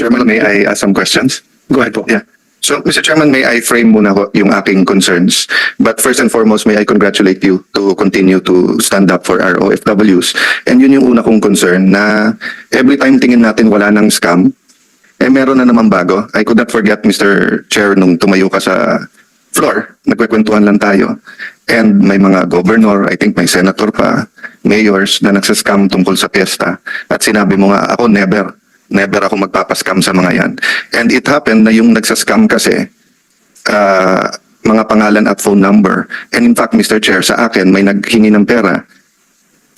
Chairman, may I ask some questions? Go ahead po. Yeah. So, Mr. Chairman, may I frame muna ho yung aking concerns. But first and foremost, may I congratulate you to continue to stand up for our OFWs. And yun yung una kong concern na every time tingin natin wala nang scam, meron na naman bago. I could not forget, Mr. Chair, nung tumayo ka sa floor, nagkwekwentuhan lang tayo. And may mga governor, I think may senator pa, mayors na nagsascam tungkol sa piyesta. At sinabi mo nga, ako never ako magpapaskam sa mga yan. And it happened na yung nagsascam kasi, mga pangalan at phone number. And in fact, Mr. Chair, sa akin, may naghingi ng pera,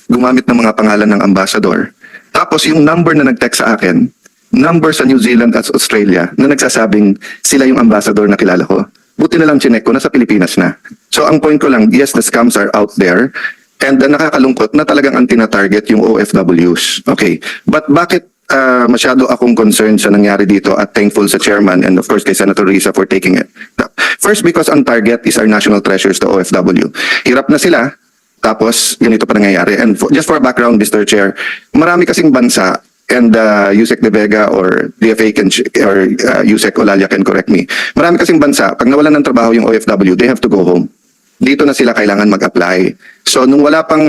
gumamit ng mga pangalan ng ambassador. Tapos yung number na nag-text sa akin, number sa New Zealand at Australia, na nagsasabing sila yung ambassador na kilala ko. Buti na lang chinek ko, nasa Pilipinas na. So ang point ko lang, yes, the scams are out there. And nakakalungkot na talagang ang tina-target yung OFWs. Okay. But bakit masyado akong concerned sa nangyari dito at thankful sa chairman and of course kay Senator Risa for taking it. First, because ang target is our national treasures, the OFW. Hirap na sila, tapos ganito pa nangyayari. And just for background, Mr. Chair, marami kasing bansa, and Yusek De Vega or DFA can, or Yusek Olalia can correct me. Marami kasing bansa, pag nawalan ng trabaho yung OFW, they have to go home. Dito na sila kailangan mag-apply. So nung wala pang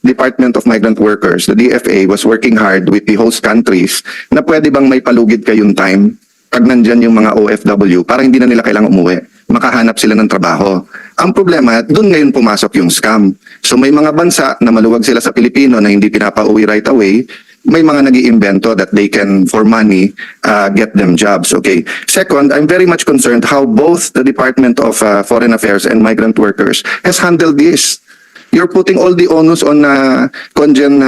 Department of Migrant Workers, the DFA was working hard with the host countries na pwede bang may palugid kayong time pag nandyan yung mga OFW para hindi na nila kailangang umuwi. Makahanap sila ng trabaho. Ang problema, doon ngayon pumasok yung scam. So may mga bansa na maluwag sila sa Pilipino na hindi pinapauwi right away, may mga nag-iimbento that they can, for money, get them jobs. Okay. Second, I'm very much concerned how both the Department of Foreign Affairs and Migrant Workers has handled this. You're putting all the onus on Conjen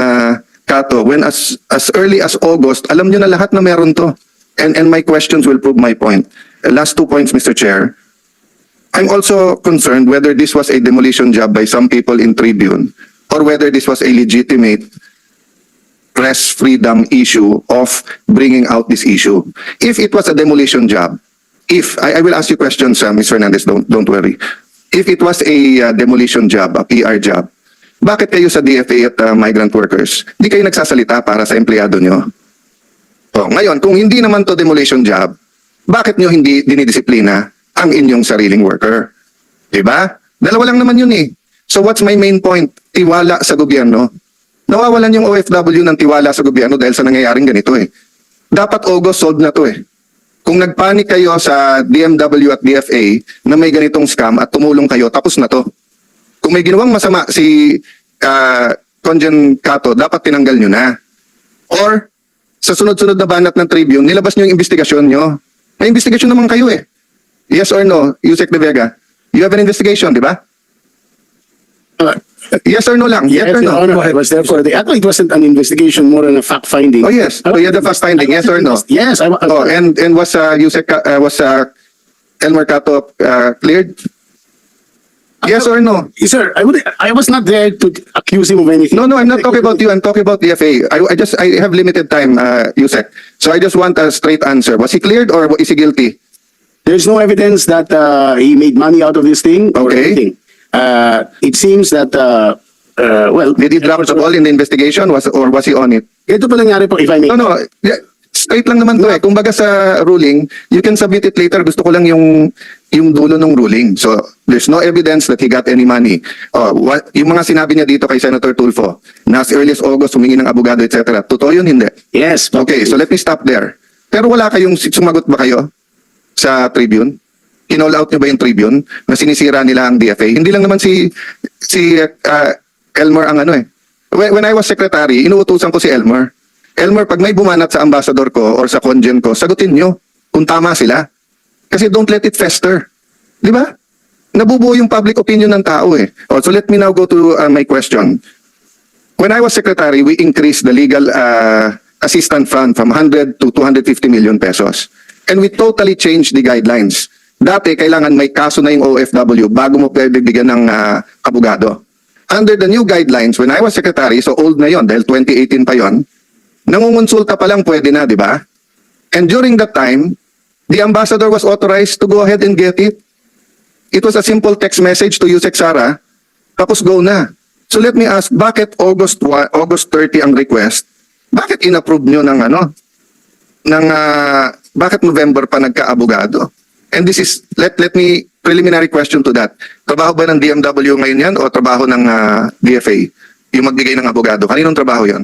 Cato when as early as August, alam nyo na lahat na meron to. And my questions will prove my point. Last 2 points, Mr. Chair. I'm also concerned whether this was a demolition job by some people in Tribune or whether this was a legitimate press freedom issue of bringing out this issue. If it was a demolition job, I will ask you questions, Ms. Fernandez, don't worry. If it was a demolition job, a PR job, bakit kayo sa DFA at migrant workers, di kayo nagsasalita para sa empleyado nyo? O, ngayon, kung hindi naman to demolition job, bakit nyo hindi dinidisiplina ang inyong sariling worker? Diba? Dalawa lang naman yun eh. So what's my main point? Tiwala sa gobyerno. Nawawalan yung OFW ng tiwala sa gobyerno dahil sa nangyayaring ganito eh. Dapat August solved na to eh. Kung nagpanik kayo sa DMW at DFA na may ganitong scam at tumulong kayo, tapos na to. Kung may ginawang masama si Conjen Cato, dapat tinanggal nyo na. Or sa sunod-sunod na banat ng Tribune, nilabas nyo yung investigasyon nyo. May investigasyon naman kayo eh. Yes or no, Yusek De Vega? You have an investigation, di ba? Yes or no lang? Yes or no? Your Honor, was therefore, actually it wasn't an investigation, more than a fact-finding. Oh yes, so you had the fact-finding, yes or no? Yes. Oh, and was Elmer Cato cleared? Yes or no? Sir, I was not there to accuse him of anything. No, I'm not talking about you. I'm talking about the FA. I have limited time, Yusek. So I just want a straight answer. Was he cleared or is he guilty? There's no evidence that he made money out of this thing or Okay. anything. It seems that, well, Did he drop the ball in the investigation or was he on it? ito pa nangyari po, if I may. No. Yeah, straight lang naman to eh. Kung baga sa ruling, you can submit it later. Gusto ko lang yung dulo ng ruling. So, there's no evidence that he got any money. Yung mga sinabi niya dito kay Senator Tulfo, na as early as August, humingi ng abogado, etc. Totoo yun, hindi? Yes. Okay, so let me stop there. Pero wala kayong, sumagot ba kayo sa Tribune? In-all out nyo ba yung Tribune na sinisira nila ang DFA? Hindi lang naman si Elmer ang ano eh. When I was secretary, inuutusan ko si Elmer. Elmer, pag may bumanat sa ambassador ko or sa congen ko, sagutin nyo kung tama sila. Kasi don't let it fester. Di ba? Nabubuo yung public opinion ng tao eh. So let me now go to my question. When I was secretary, we increased the legal assistance fund from 100 to 250 million pesos. And we totally changed the guidelines. Dati, kailangan may kaso na yung OFW bago mo pwede bigyan ng abogado. Under the new guidelines, when I was secretary, so old na yon dahil 2018 pa yon, nangungonsulta pa lang pwede na, di ba? And during that time, the ambassador was authorized to go ahead and get it. It was a simple text message to Yusek Sara, tapos go na. So let me ask, bakit August 30 ang request? Bakit inapprove nyo ng bakit November pa nagka-abogado? And this is, let me, preliminary question to that. Trabaho ba ng DMW ngayon yan o trabaho ng DFA? Yung magbigay ng abogado. Kaninong trabaho yan?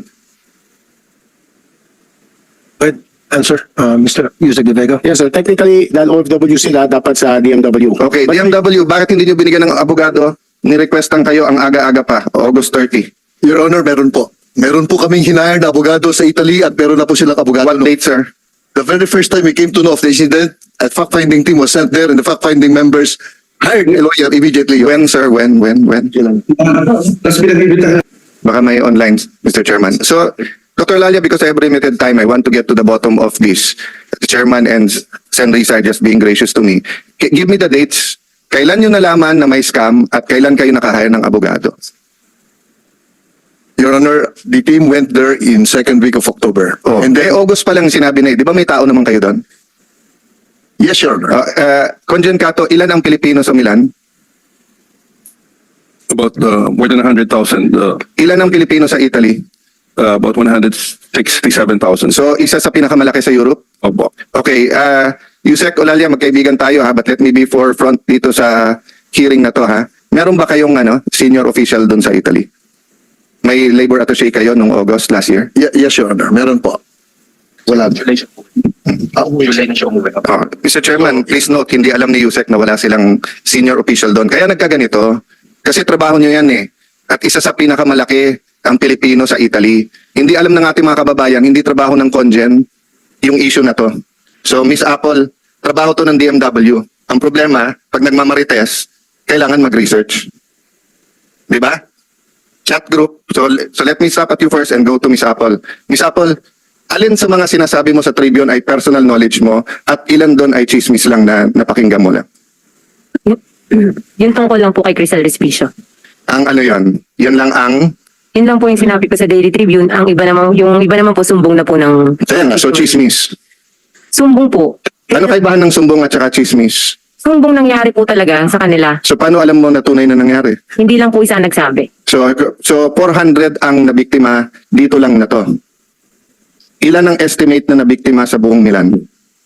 But answer, Mr. Yusek De Vega. Yes, sir. Technically, dahil OFW sila, dapat sa DMW. Okay, But- DMW, bakit hindi nyo binigyan ng abogado? Ni-requestan kayo ang aga-aga pa, August 30. Your Honor, meron po. Meron po kaming hinayar na abogado sa Italy at meron na po silang abogado. What date, sir? The very first time we came to know of the incident, a fact-finding team was sent there and the fact-finding members hired a lawyer immediately. When, sir? When? Baka may online, Mr. Chairman. So, Dr. Lalia, because I have limited time, I want to get to the bottom of this. The Chairman and Sen. Risa just being gracious to me. Give me the dates. Kailan nyo nalaman na may scam at kailan kayo nakahire ng abogado? Your Honor, the team went there in second week of October. Oh, And eh, then, August pa lang sinabi na, di ba may tao naman kayo doon? yes, Your Honor. Conjen Cato, ilan ang Pilipino sa Milan? About more than 100,000, Ilan ang Pilipino sa Italy? about 167,000. So, isa sa pinakamalaki sa Europe? Opo. Okay, Yusek Olalia, magkaibigan tayo ha, but let me be forefront dito sa hearing na to ha. Meron ba kayong senior official doon sa Italy? May labor attaché kayo nung August last year? Yes, Your Honor. Meron po. Wala. Mr. Chairman, please note, hindi alam ni Yusek na wala silang senior official doon. Kaya nagkaganito, kasi trabaho nyo yan eh. At isa sa pinakamalaki ang Pilipino sa Italy. Hindi alam ng ating mga kababayan, hindi trabaho ng Congen yung issue na to. So, Miss Apple, trabaho to ng DMW. Ang problema, pag nagmamarites, kailangan mag-research. Di ba? Chat group. So let me stop at you first and go to Miss Apple. Miss Apple, alin sa mga sinasabi mo sa Tribune ay personal knowledge mo at ilan doon ay chismis lang na napakinggan mo lang? Yun tungkol lang po kay Crisel Respicio. Ang ano yon? Yun lang ang... Yun lang po yung sinabi ko sa Daily Tribune. Ang iba naman, yung iba naman po sumbong na po ng... Ayan nga, so chismis. Sumbong po. Ano kaibahan ng sumbong at saka chismis? Sumbong nangyari po talaga sa kanila. So paano alam mo na tunay na nangyari? Hindi lang po isa nagsabi. So 400 ang nabiktima dito lang na to. Ilan ang estimate na nabiktima sa buong Milan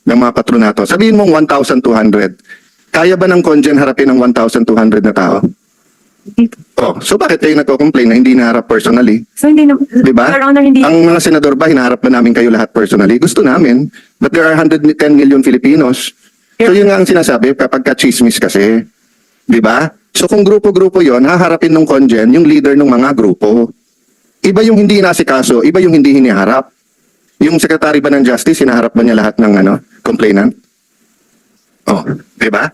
ng mga patronato? Sabihin mong 1,200. Kaya ba ng Congen harapin ang 1,200 na tao? Oh, so bakit kayo nagko-complain na hindi naharap personally? So hindi na... Di ba? Your Honor, hindi... Ang mga senador ba, hinaharap ba namin kayo lahat personally? Gusto namin. But there are 110 million Filipinos. So yun nga ang sinasabi kapag ka-chismis kasi. Di ba? So kung grupo-grupo yon, haharapin ng Congen yung leader ng mga grupo. Iba yung hindi inasikaso, iba yung hindi hiniharap. Yung Secretary ba ng Justice, hinaharap ba niya lahat ng complainant? Oh, di ba?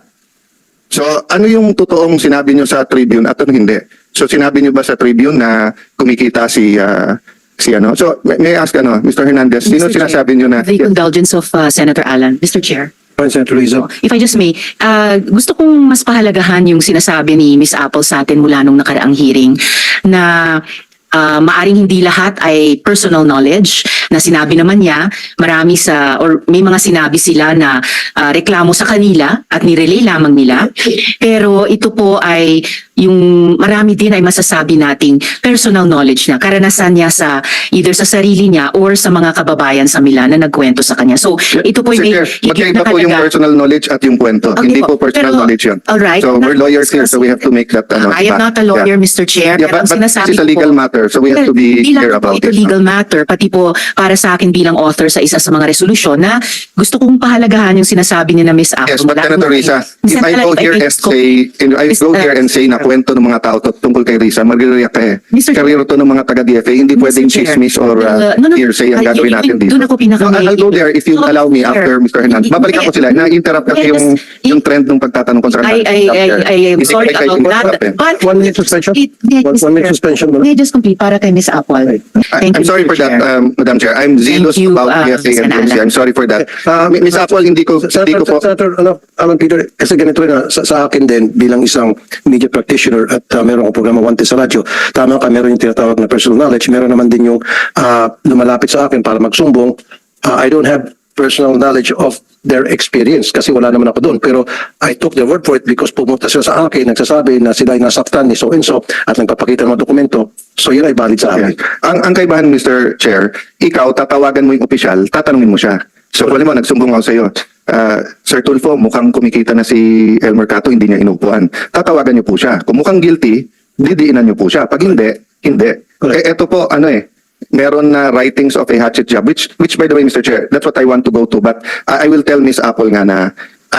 So, ano yung totoong sinabi nyo sa Tribune at ano hindi? So, sinabi nyo ba sa Tribune na kumikita si ano? So, may I ask Mr. Hernandez, sino Mr. Chair, sinasabi nyo na? The indulgence of Senator Alan. Mr. Chair, Senator Rizzo. if I just may, gusto kong mas pahalagahan yung sinasabi ni Miss Apple sa atin mula nung nakaraang hearing na maaring hindi lahat ay personal knowledge na sinabi naman niya, marami or may mga sinabi sila na reklamo sa kanila at nirelay lamang nila. Pero ito po ay yung marami din ay masasabi nating personal knowledge niya, karanasan niya sa either sa sarili niya or sa mga kababayan sa Milan na nagkwento sa kanya. So ito po ay may Sige, higit na magkaiba po yung halaga. personal knowledge at yung kwento. Okay Hindi po, po personal pero- knowledge yun. Alright, So, we're not lawyers here, so we have to make that I am diba? not a lawyer, Yeah. Mr. Chair. Yeah, pero but ang sinasabi this is a ko legal po- matter, so we have to be Hindi lang clear po about ito it. legal matter, pati po para sa akin bilang author sa isa sa mga resolusyon na gusto kong pahalagahan yung sinasabi ni na Miss Apple. Yes, but Mula Senator nung- Risa, if I go here and say, na kwento ng mga tao tungkol kay Risa, magre-react ka eh. Mr. Chair. Karero to ng mga taga-DFA, hindi Mr. pwedeng Chair. chismis or hearsay ang gagawin natin dito. Doon ako pinaka- No, I'll go there if you No, allow me Sir. after Mr. Hernandez. Babalik ako sila. Na-interrupt kasi yung trend ng pagtatanong ko sa kanila. I am Hindi sorry kayo about interrupt eh. that. But 1 minute suspension? May I 1 minute suspension muna. May I just complete para kay Miss Apple? Thank I'm you, sorry Mr. for that, Chair. Madam Chair. I'm zealous Thank you, about DFA and Sen. DMC. Alan. I'm sorry for that. Miss Apple, hindi ko po. Senator Alan Peter, kasi ganito rin sa akin din bilang isang media practitioner at meron akong programa Wanted sa radyo. Tama ka, meron yung tinatawag na personal knowledge. Meron naman din yung lumalapit sa akin para magsumbong. I don't have personal knowledge of their experience kasi wala naman ako doon. Pero I took their word for it because pumunta sila sa akin, nagsasabi na sila ay nasaktan ni so-and-so at nagpapakita ng mga dokumento. So yun ay valid sa akin. Ang kaibahan, Mr. Chair, ikaw, tatawagan mo yung opisyal, tatanungin mo siya. So kung mo, nagsumbong ako sa iyo, Sir Tulfo, mukhang kumikita na si El Mercato, hindi niya inupuan. Tatawagan niyo po siya. Kung mukhang guilty, didiinan niyo po siya. Pag hindi, hindi. Correct. Eto po, meron na writings of a hatchet job, which by the way, Mr. Chair, that's what I want to go to. But I will tell Miss Apple nga na,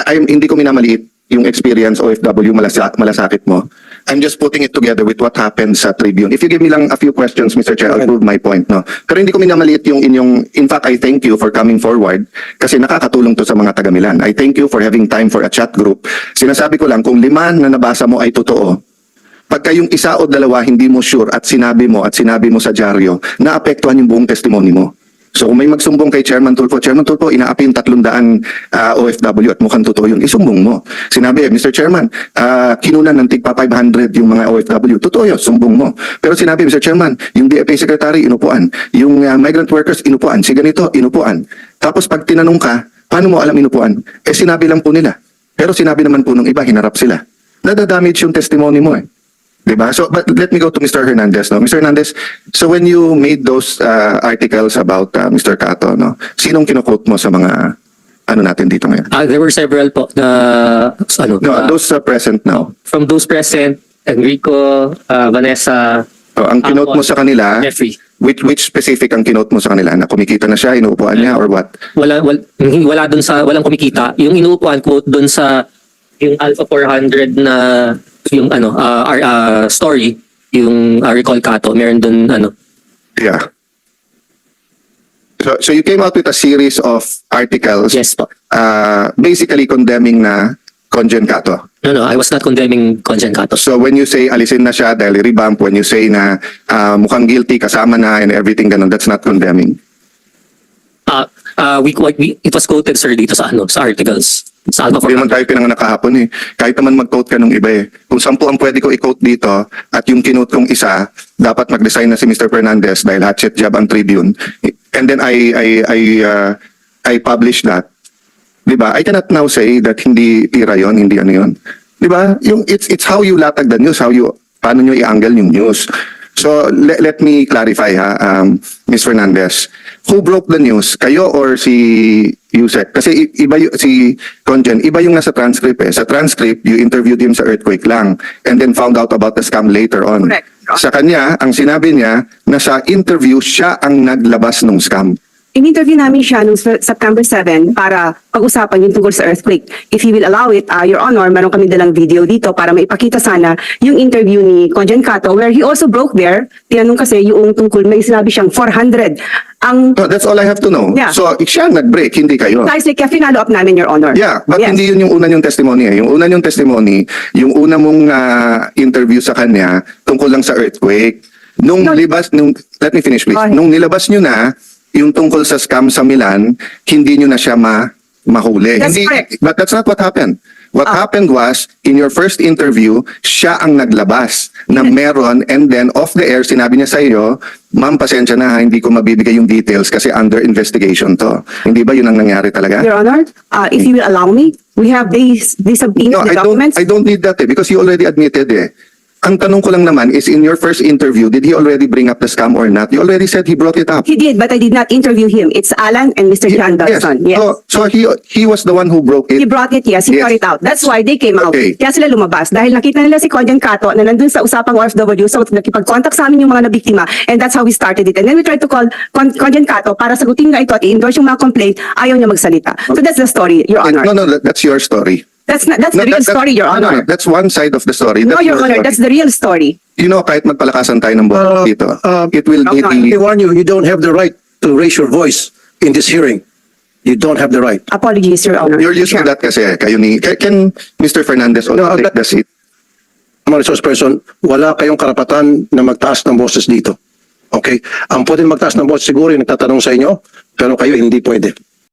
hindi ko minamaliit yung experience OFW malasakit mo. I'm just putting it together with what happened sa Tribune. If you give me lang a few questions, Mr. Chair, I'll prove my point, no? Pero hindi ko minamaliit yung inyong, in fact, I thank you for coming forward kasi nakakatulong to sa mga taga-Milan. I thank you for having time for a chat group. Sinasabi ko lang, kung 5 na nabasa mo ay totoo, pagka yung isa o dalawa hindi mo sure at sinabi mo sa dyaryo, naapektuhan yung buong testimony mo. So kung may magsumbong kay Chairman Tulfo, inaapi yung 300 OFW at mukhang totoo yun, isumbong mo. Sinabi, Mr. Chairman, kinunan ng tigpa 500 yung mga OFW, totoo yun, sumbong mo. Pero sinabi, Mr. Chairman, yung DFA Secretary, inupuan. Yung migrant workers, inupuan. Si ganito, inupuan. Tapos pag tinanong ka, paano mo alam inupuan? Sinabi lang po nila. Pero sinabi naman po ng iba, hinarap sila. Nadadamage yung testimony mo Diba? So, but let me go to Mr. Hernandez. No? Mr. Hernandez, so when you made those articles about Mr. Cato, no? Sinong kinukote mo sa mga natin dito ngayon? There were several po na Those present now. from those present, Enrico, Vanessa, Ang kinote mo sa kanila, Jeffrey. which specific ang kinote mo sa kanila? Na kumikita na siya, inuupuan niya, or what? Wala dun sa walang kumikita. Yung inuupuan ko dun sa yung Alpha 400 na yung story, yung Recall Cato, meron dun Yeah. So you came out with a series of articles yes po. basically condemning na Conjen Cato. No, I was not condemning Conjen Cato. So when you say alisin na siya dahil revamp, when you say na mukhang guilty, kasama na and everything ganun, that's not condemning. It was quoted, sir, dito sa articles. Sa Alpha Hindi naman 400. tayo pinanganak kahapon Kahit naman mag-quote ka nung iba Kung 10 ang pwede ko i-quote dito at yung kinote kong isa, dapat mag-design na si Mr. Fernandez dahil hatchet job ang Tribune. And then I publish that. Diba? I cannot now say that hindi tira yon, hindi yun. Diba? It's how you latag the news, paano nyo i-angle yung news. So let me clarify Ms. Fernandez. Who broke the news? Kayo or si Yusek? Kasi iba si Conjen, iba yung nasa transcript Sa transcript, you interviewed him sa earthquake lang and then found out about the scam later on. Correct. Sa kanya, ang sinabi niya na sa interview, siya ang naglabas ng scam. In-interview namin siya noong September 7 para pag-usapan yung tungkol sa earthquake. If you will allow it, Your Honor, meron kami dalang video dito para maipakita sana yung interview ni Conjen Cato where he also broke there. Tinanong kasi yung tungkol, may sinabi siyang 400. No, that's all I have to know. Yeah. So, siya nag-break, hindi kayo. Precisely, kaya finalo up namin, Your Honor. Yeah, but Yes. hindi yun yung una yung testimony Yung una yung testimony, yung una mong interview sa kanya tungkol lang sa earthquake. Let me finish please. Okay. Nung nilabas nyo na yung tungkol sa scam sa Milan, hindi nyo na siya mahuli. That's correct. But that's not what happened. What happened was, in your first interview, siya ang naglabas na meron and then off the air, sinabi niya sa iyo, ma'am, pasensya na hindi ko mabibigay yung details kasi under investigation to. Hindi ba yun ang nangyari talaga? Your Honor, if you will allow me, we have these subpoenas, No, the documents. I don't need that because you already admitted Ang tanong ko lang naman is in your first interview, did he already bring up the scam or not? You already said he brought it up. He did, but I did not interview him. It's Alan and Mr. John Dawson. Yes. So he was the one who broke He it. brought it, yes. He Yes. brought it out. That's why they came out. Okay. Kaya sila lumabas. Dahil nakita nila si Conjen Cato na nandun sa usapang OFW. So, nakipag-contact sa amin yung mga nabiktima. And that's how we started it. And then we tried to call Conjen Cato para sagutin nga ito at i-endorse yung mga complaint. Ayaw niya magsalita. So, that's the story, Your Honor. No, that's your story. That's the real story, Your Honor. That's one side of the story. No, That's Your Honor. story. That's the real story. You know, kahit magpalakasan tayo ng boto dito, it will be no, I the... warn you, you don't have the right to raise your voice in this hearing. You don't have the right. Apologies, Your Honor. You're used to that kasi. Kayo can Mr. Fernandez also No, take the seat? Mga resource person, wala kayong karapatan na magtaas ng boses dito. Okay? Ang pwede magtaas ng boses siguro yung nagtatanong sa inyo, pero kayo hindi pwede.